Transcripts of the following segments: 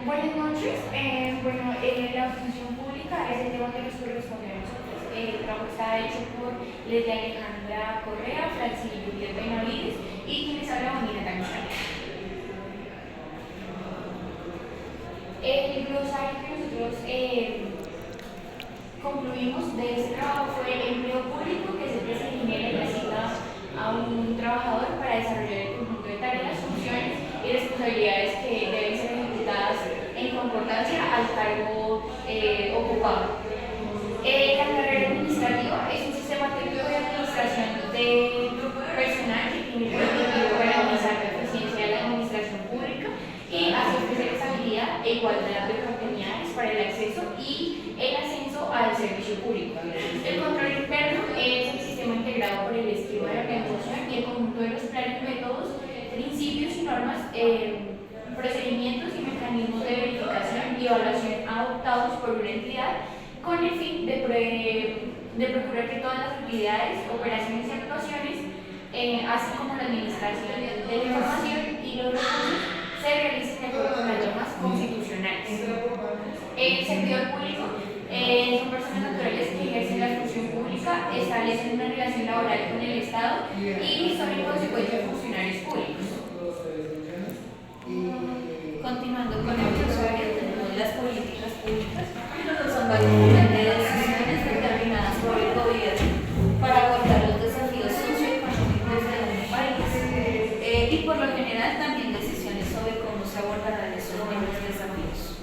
Buenas noches. La función pública es el tema que nos corresponde a nosotros. El trabajo está hecho por Leslie Alejandra Correa, Francis Juliet Benavides y quienes habla Bonita Tanzania. El glosario que nosotros concluimos de este trabajo fue el empleo público, que es el que se genera y asigna a un trabajador para desarrollar el conjunto de tareas, funciones y responsabilidades que deben ser ejecutadas en concordancia al cargo ocupado. La carrera administrativa es un sistema técnico de administración de personal que tiene el objetivo de garantizar la eficiencia de la administración pública y así ofrecer estabilidad e igualdad de oportunidades para el acceso y el ascenso al servicio público. El control interno es el sistema integrado por el esquema de organización y el conjunto de los planes, métodos, principios y normas, procedimientos y mecanismos de verificación y evaluación adoptados por una entidad con el fin de procurar que todas las actividades, operaciones y actuaciones, así como la administración de la información y los recursos, se realicen de acuerdo con las normas constitucionales. El servidor público son personas naturales que ejercen la función pública, establecen una relación laboral con el Estado y son en consecuencia funcionarios públicos. Continuando con el usuario, tenemos las políticas públicas, son básicamente decisiones determinadas por el gobierno para abordar los desafíos socioeconómicos de un país y por lo general también decisiones sobre cómo se abordarán esos nuevos desafíos.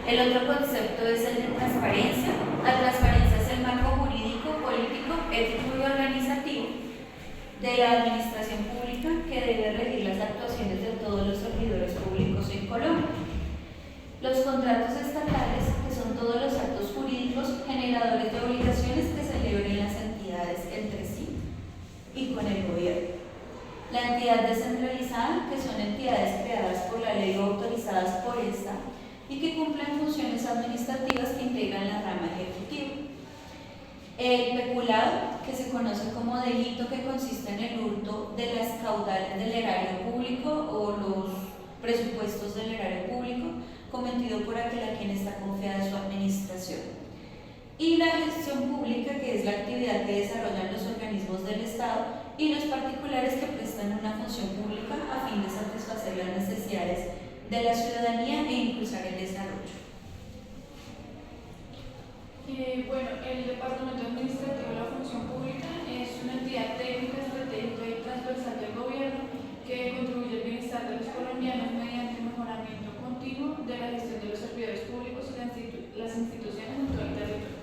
El otro concepto es el de transparencia. La transparencia es el marco jurídico, político, ético y organizativo de la administración pública que debe regir las actuaciones de todos los servidores públicos en Colombia. Los contratos estatales, que son todos los actos jurídicos generadores de obligaciones que celebren las entidades entre sí y con el gobierno. La entidad descentralizada, que son entidades creadas por la ley o autorizadas por esta y que cumplen funciones administrativas que integran la rama ejecutiva. El peculado, que se conoce como delito que consiste en el hurto de las caudales del erario público o los presupuestos del erario público cometido por aquel a quien está confiada su administración. Y la gestión pública, que es la actividad que desarrollan los organismos del Estado y los particulares que prestan una función pública a fin de satisfacer las necesidades de la ciudadanía e impulsar el desarrollo. El Departamento Administrativo de la Función Pública es una entidad técnica, estratégica y transversal del gobierno que contribuye al bienestar de los colombianos mediante el mejoramiento continuo de la gestión de los servidores públicos y las instituciones en todo el territorio.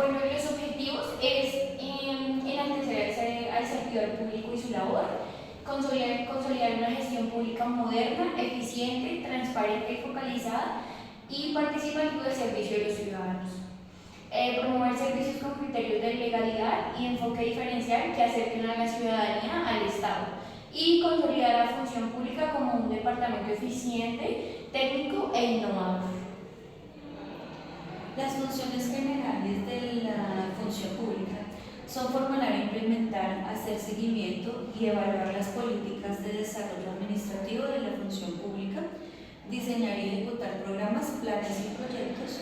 Los objetivos es enaltecer al servidor público y su labor, consolidar una gestión pública moderna, eficiente, transparente y focalizada y participativa del servicio de los ciudadanos. Promover servicios con criterios de legalidad y enfoque diferencial que acerquen a la ciudadanía al Estado y consolidar la función pública como un departamento eficiente, técnico e innovador. Las funciones generales de la función pública son formular e implementar, hacer seguimiento y evaluar las políticas de desarrollo administrativo de la función pública, diseñar y ejecutar programas, planes y proyectos,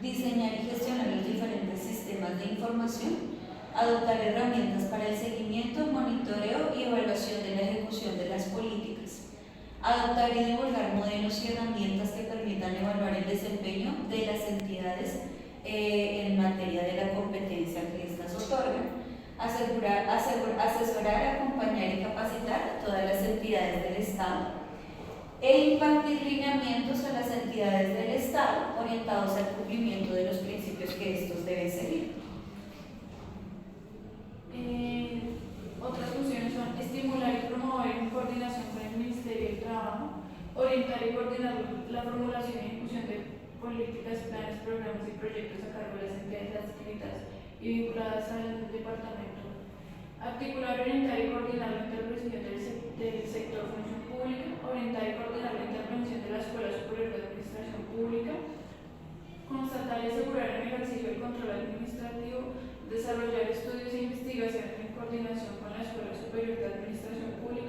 diseñar y gestionar los diferentes sistemas de información, adoptar herramientas para el seguimiento, monitoreo y evaluación de la ejecución de las políticas, adoptar y divulgar modelos y herramientas que permitan evaluar el desempeño de las entidades en materia de la competencia que estas otorgan, asesorar, acompañar y capacitar a todas las entidades del Estado e impartir lineamientos a las entidades del Estado orientados al cumplimiento de los principios que estos deben seguir. Otras funciones son estimular y promover en coordinación con el Ministerio del Trabajo, orientar y coordinar la formulación y ejecución de políticas, planes, programas y proyectos a cargo de las entidades adscritas y vinculadas al departamento, articular, orientar y coordinar la intervención del sector función pública, orientar y coordinar la intervención de la Escuela Superior de Administración Pública, constatar y asegurar el ejercicio del control administrativo, desarrollar estudios e investigaciones en coordinación con la Escuela Superior de Administración Pública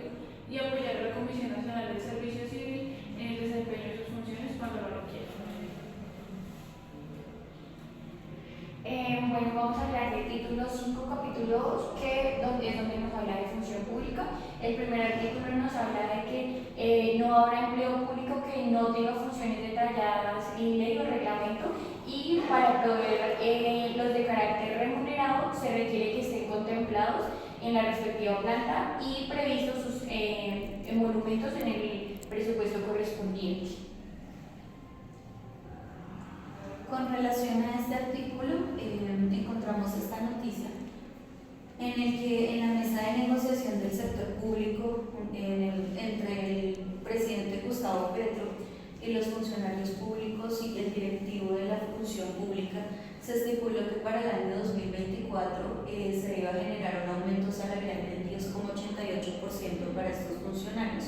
capítulo 5, capítulo 2, que es donde nos habla de función pública. El primer artículo nos habla de que no habrá empleo público que no tenga funciones detalladas en ley o reglamento, y para proveer los de carácter remunerado se requiere que estén contemplados en la respectiva planta y previstos sus emolumentos en el presupuesto correspondiente. Con relación a este artículo, encontramos esta noticia en el que en la mesa de negociación del sector público entre el presidente Gustavo Petro y los funcionarios públicos y el directivo de la función pública se estipuló que para el año 2024 se iba a generar un aumento salarial del 10,88% para estos funcionarios,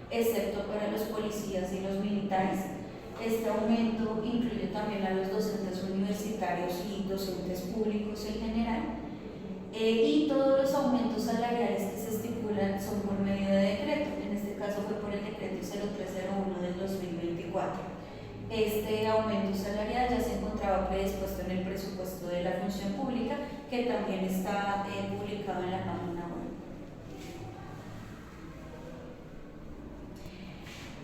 excepto para los policías y los militares. Este aumento incluye también a los docentes universitarios y docentes públicos en general, y todos los aumentos salariales que se estipulan son por medio de decreto. En este caso fue por el decreto 0301 del 2024. Este aumento salarial ya se encontraba predispuesto en el presupuesto de la función pública, que también está publicado en la página web.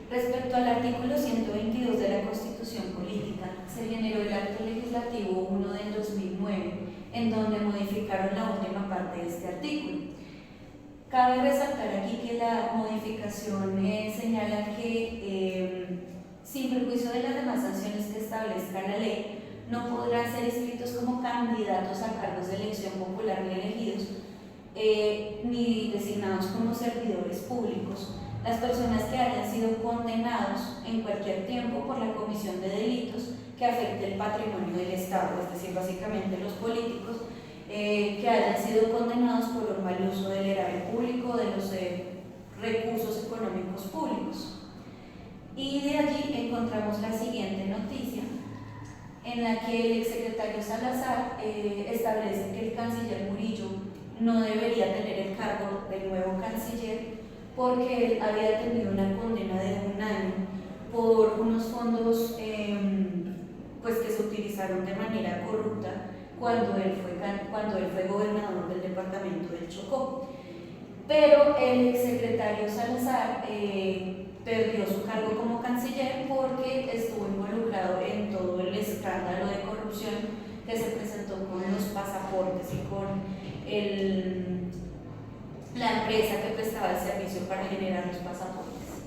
Respecto al artículo 122 de la Constitución Política, se generó el Acto Legislativo 1 del 2009, en donde modificaron la última parte de este artículo. Cabe resaltar aquí que la modificación señala que, sin perjuicio de las demás sanciones que establezca la ley, no podrán ser inscritos como candidatos a cargos de elección popular ni elegidos, ni designados como servidores públicos las personas que hayan sido condenados en cualquier tiempo por la comisión de delitos que afecte el patrimonio del Estado, es decir, básicamente los políticos que hayan sido condenados por un mal uso del erario público, de los recursos económicos públicos. Y de allí encontramos la siguiente noticia, en la que el exsecretario Salazar establece que el canciller Murillo no debería tener el cargo de nuevo canciller porque él había tenido una condena de 1 año por unos fondos pues que se utilizaron de manera corrupta cuando él fue gobernador del departamento del Chocó. Pero el exsecretario Salazar perdió su cargo como canciller porque estuvo involucrado en todo el escándalo de corrupción que se presentó con los pasaportes y con la empresa que prestaba el servicio para generar los pasaportes.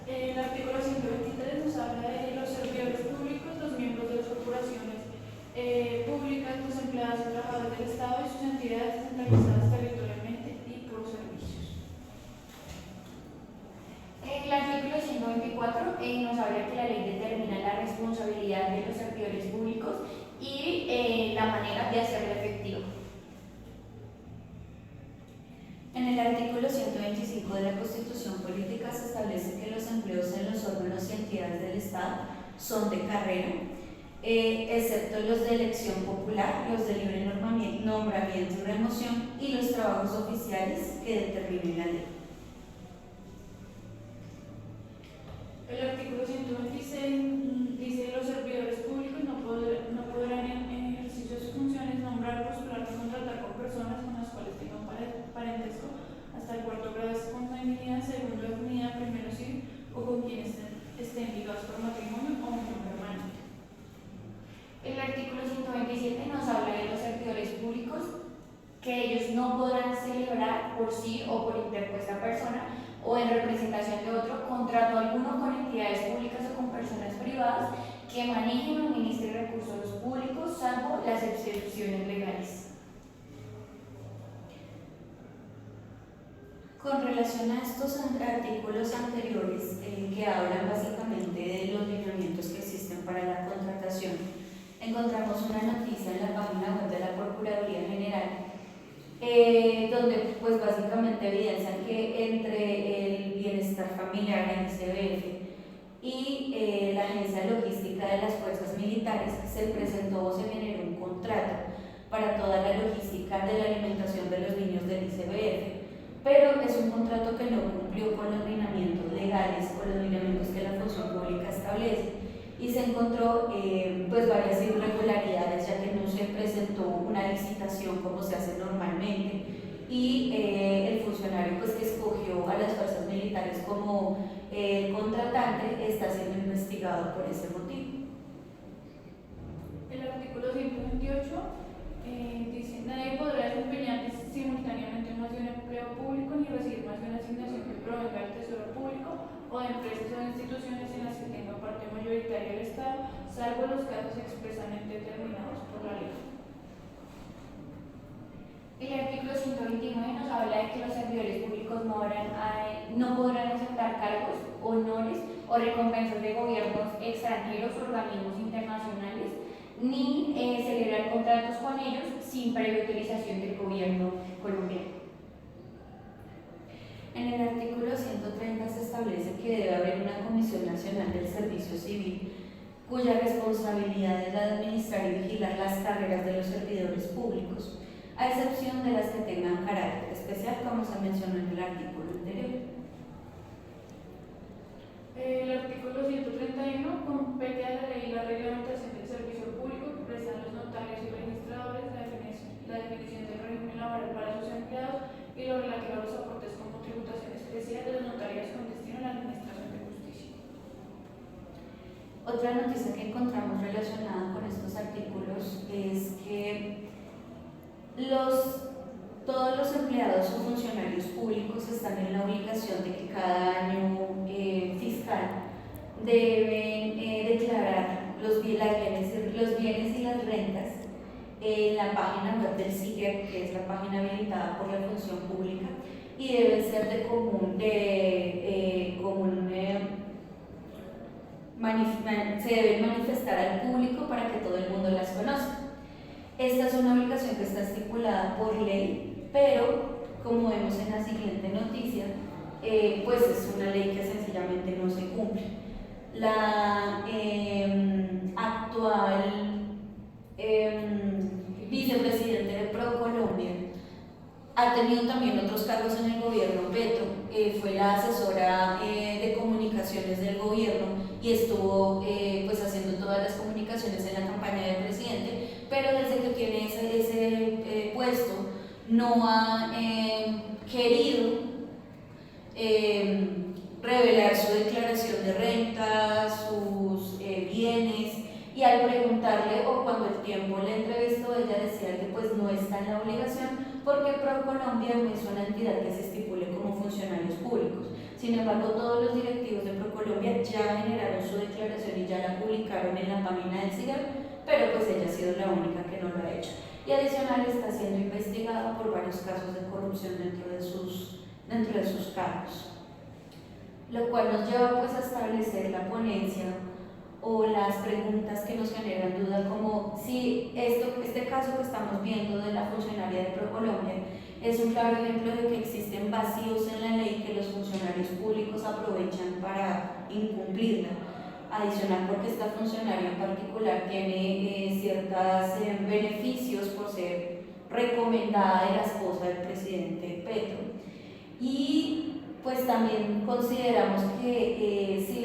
El artículo 123 nos habla de los servidores públicos, los miembros de las corporaciones públicas, los empleados y trabajadores del Estado y sus entidades descentralizadas territorialmente y por servicios. El artículo 124 nos habla que la ley determina la responsabilidad de los servidores públicos y la manera de hacerlo efectivo. En el artículo 125 de la Constitución Política se establece que los empleos en los órganos y entidades del Estado son de carrera, excepto los de elección popular, los de libre nombramiento y remoción y los trabajos oficiales que determine la ley. El artículo 126 dice que los servidores públicos no podrán en ejercicio de sus funciones nombrar, postular o contratar con personas con las cuales tengan parentesco hasta el 4º grado de consanguinidad, 2º de afinidad, 1º civil o con quienes estén ligados por matrimonio o unión permanente. El artículo 127 nos habla de los servidores públicos que ellos no podrán celebrar por sí o por interpuesta persona o en representación de otro contrato alguno con entidades públicas o con personas privadas que manejen o administren recursos públicos, salvo las excepciones legales. Con relación a estos artículos anteriores que hablan básicamente de los lineamientos que existen para la contratación, encontramos una noticia en la página web de la Procuraduría General donde pues básicamente evidencian que entre el bienestar familiar, el ICBF, y la Agencia Logística de las Fuerzas Militares se presentó o se generó un contrato para toda la logística de la alimentación de los niños del ICBF, pero es un contrato que no cumplió con los lineamientos legales o los lineamientos que la función pública establece, y se encontró pues varias irregularidades, ya que no se presentó una licitación como se hace normalmente, y el funcionario pues que escogió a las fuerzas militares como contratante está siendo investigado por ese motivo. El artículo 128 dice: nadie podrá desempeñar simultáneamente más de un empleo público ni recibir más de una asignación que provenga del Tesoro Público o de empresas o de instituciones en las que tenga parte mayoritaria del Estado, salvo los casos expresamente determinados por la ley. El artículo 129 nos habla de que los servidores públicos no podrán aceptar cargos, honores o recompensas de gobiernos extranjeros o organismos internacionales, ni celebrar contratos con ellos sin previa autorización del gobierno colombiano. En el artículo 130 se establece que debe haber una Comisión Nacional del Servicio Civil, cuya responsabilidad es la de administrar y vigilar las carreras de los servidores públicos, a excepción de las que tengan carácter especial, como se mencionó en el artículo anterior. El artículo 131 compete a la ley la reglamentación del servicio público que prestan los notarios y registradores, la definición del régimen laboral para sus empleados y lo relativo a los aportes como tributación especial de los notarios con destino a la administración de justicia. Otra noticia que encontramos relacionada con estos artículos es que todos los empleados o funcionarios públicos están en la obligación de que cada año fiscal deben declarar los bienes y las rentas en la página web del SIGEP, que es la página habilitada por la función pública, y deben ser se deben manifestar al público para que todo el mundo las conozca. Esta es una obligación que está estipulada por ley, pero como vemos en la siguiente noticia, pues es una ley que sencillamente no se cumple. La actual vicepresidente de ProColombia ha tenido también otros cargos en el gobierno Petro, fue la asesora de comunicaciones del gobierno y estuvo pues haciendo todas las comunicaciones en la campaña del presidente, pero desde que tiene ese puesto no ha querido revelar su declaración de renta, sus bienes, y al preguntarle o cuando el tiempo le entrevistó, ella decía que pues no está en la obligación porque ProColombia no es una entidad que se estipule como funcionarios públicos. Sin embargo, todos los directivos de ProColombia ya generaron su declaración y ya la publicaron en la página del CIGAR, pero pues ella ha sido la única que no lo ha hecho. Y adicional está siendo investigada por varios casos de corrupción dentro de sus cargos. Lo cual nos lleva pues a establecer la ponencia o las preguntas que nos generan duda, como si este caso que estamos viendo de la funcionaria de ProColombia es un claro ejemplo de que existen vacíos en la ley que los funcionarios públicos aprovechan para incumplirla. Adicional, porque esta funcionaria en particular tiene ciertos beneficios por ser recomendada de la esposa del presidente Petro. Y pues también consideramos que si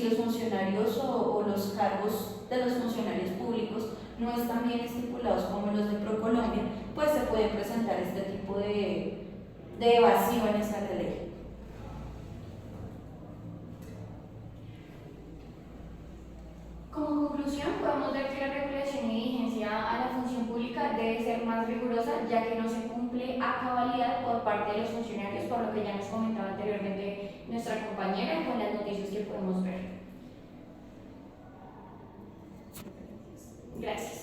los funcionarios o los cargos de los funcionarios públicos no están bien estipulados como los de ProColombia, pues se puede presentar este tipo de vacío en esa ley. Como conclusión, podemos ver que la regulación y vigencia a la función pública debe ser más rigurosa, ya que no se cumple a cabalidad por parte de los funcionarios, por lo que ya nos comentaba anteriormente nuestra compañera con las noticias que podemos ver. Gracias.